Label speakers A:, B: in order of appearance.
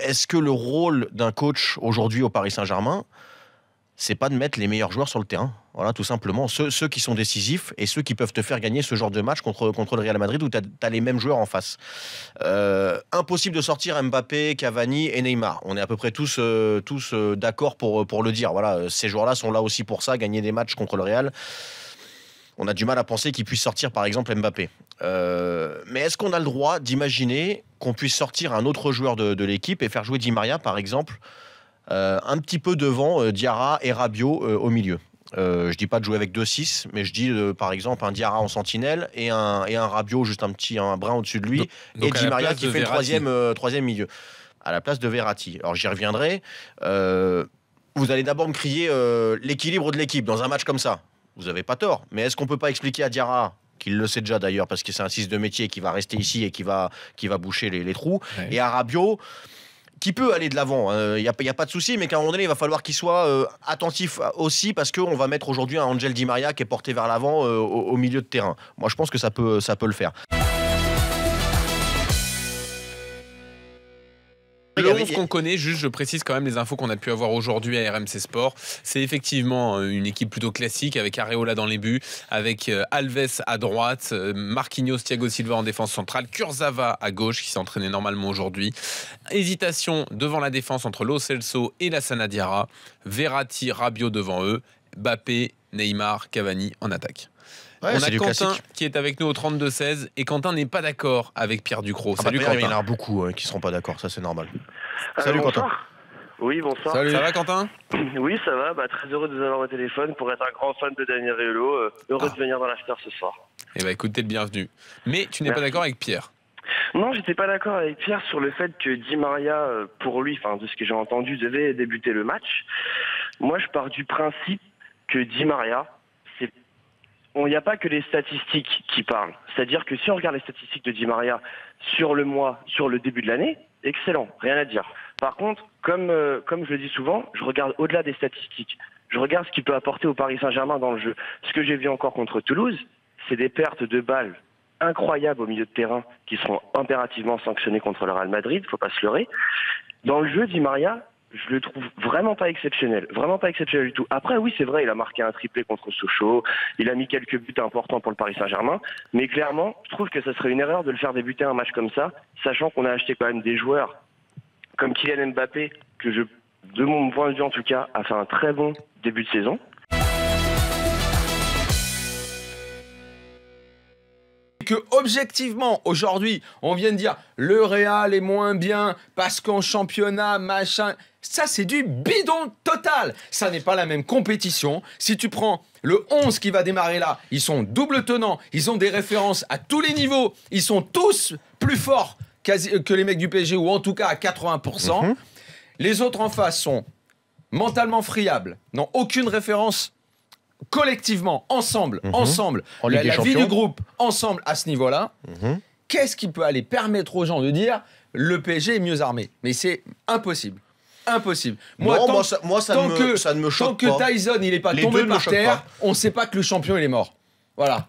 A: est-ce que le rôle d'un coach aujourd'hui au Paris Saint-Germain, c'est pas de mettre les meilleurs joueurs sur le terrain? Voilà, tout simplement. Ceux qui sont décisifs et ceux qui peuvent te faire gagner ce genre de match contre le Real Madrid où tu as les mêmes joueurs en face. Impossible de sortir Mbappé, Cavani et Neymar. On est à peu près tous d'accord pour le dire. Voilà, ces joueurs-là sont là aussi pour ça, gagner des matchs contre le Real. On a du mal à penser qu'ils puissent sortir, par exemple, Mbappé. Mais est-ce qu'on a le droit d'imaginer qu'on puisse sortir un autre joueur de l'équipe et faire jouer Di Maria, par exemple, un petit peu devant Diarra et Rabiot au milieu? Je dis pas de jouer avec 2-6, mais je dis par exemple un Diarra en sentinelle et un Rabiot juste un brin au-dessus de lui, et Di Maria qui fait le troisième milieu à la place de Verratti. Alors j'y reviendrai. Vous allez d'abord me crier l'équilibre de l'équipe dans un match comme ça. Vous n'avez pas tort, mais est-ce qu'on peut pas expliquer à Diarra, qu'il le sait déjà d'ailleurs parce que c'est un 6 de métier qui va rester ici et qui va boucher les trous, et à Rabiot qui peut aller de l'avant, il n'y a pas de souci, mais qu'à un moment donné, il va falloir qu'il soit attentif aussi, parce qu'on va mettre aujourd'hui un Angel Di Maria qui est porté vers l'avant au milieu de terrain. Moi, je pense que ça peut le faire.
B: Le 11 qu'on connaît, juste je précise quand même les infos qu'on a pu avoir aujourd'hui à RMC Sport. C'est effectivement une équipe plutôt classique avec Areola dans les buts, avec Alves à droite, Marquinhos, Thiago Silva en défense centrale, Kurzawa à gauche qui s'est entraîné normalement aujourd'hui. Hésitation devant la défense entre Lo Celso et Lassana Diarra, Verratti, Rabiot devant eux, Mbappé, Neymar, Cavani en attaque.
A: Ouais,
B: on a Quentin
A: classique
B: qui est avec nous au 32-16 et Quentin n'est pas d'accord avec Pierre Ducrot. Salut Quentin.
A: Il y en a beaucoup qui ne seront pas d'accord, ça c'est normal.
C: Salut
A: Quentin.
C: Oui, bonsoir.
B: Salut. Ça va Quentin?
C: Oui, ça va. Très heureux de vous avoir au téléphone pour être un grand fan de Daniel Riolo. Heureux de venir dans l'after ce soir.
B: Eh bien écoute, t'es le bienvenu. Mais tu n'es pas d'accord avec Pierre?
C: Non, j'étais pas d'accord avec Pierre sur le fait que Di Maria, pour lui, de ce que j'ai entendu, devait débuter le match. Moi, je pars du principe que Di Maria, il n'y a pas que les statistiques qui parlent. C'est-à-dire que si on regarde les statistiques de Di Maria sur le mois, sur le début de l'année, excellent, rien à dire. Par contre, comme je le dis souvent, je regarde au-delà des statistiques. Je regarde ce qu'il peut apporter au Paris Saint-Germain dans le jeu. Ce que j'ai vu encore contre Toulouse, c'est des pertes de balles incroyables au milieu de terrain qui seront impérativement sanctionnées contre le Real Madrid, il ne faut pas se leurrer. Dans le jeu, Di Maria, je le trouve vraiment pas exceptionnel du tout. Après, oui, c'est vrai, il a marqué un triplé contre Sochaux, il a mis quelques buts importants pour le Paris Saint-Germain, mais clairement, je trouve que ça serait une erreur de le faire débuter un match comme ça, sachant qu'on a acheté quand même des joueurs comme Kylian Mbappé, que de mon point de vue en tout cas, a fait un très bon début de saison.
D: Que objectivement, aujourd'hui, on vient de dire le Real est moins bien parce qu'en championnat, machin. Ça, c'est du bidon total. Ça n'est pas la même compétition. Si tu prends le 11 qui va démarrer là, ils sont double tenants, ils ont des références à tous les niveaux, ils sont tous plus forts que les mecs du PSG, ou en tout cas à 80%. Les autres en face sont mentalement friables, n'ont aucune référence collectivement, ensemble, la vie du groupe, ensemble à ce niveau-là. Qu'est-ce qui peut aller permettre aux gens de dire le PSG est mieux armé? Mais c'est impossible. Impossible.
A: Ça ne me choque pas.
D: Tant que Tyson il n'est pas tombé par terre, on ne sait pas que le champion il est mort. Voilà.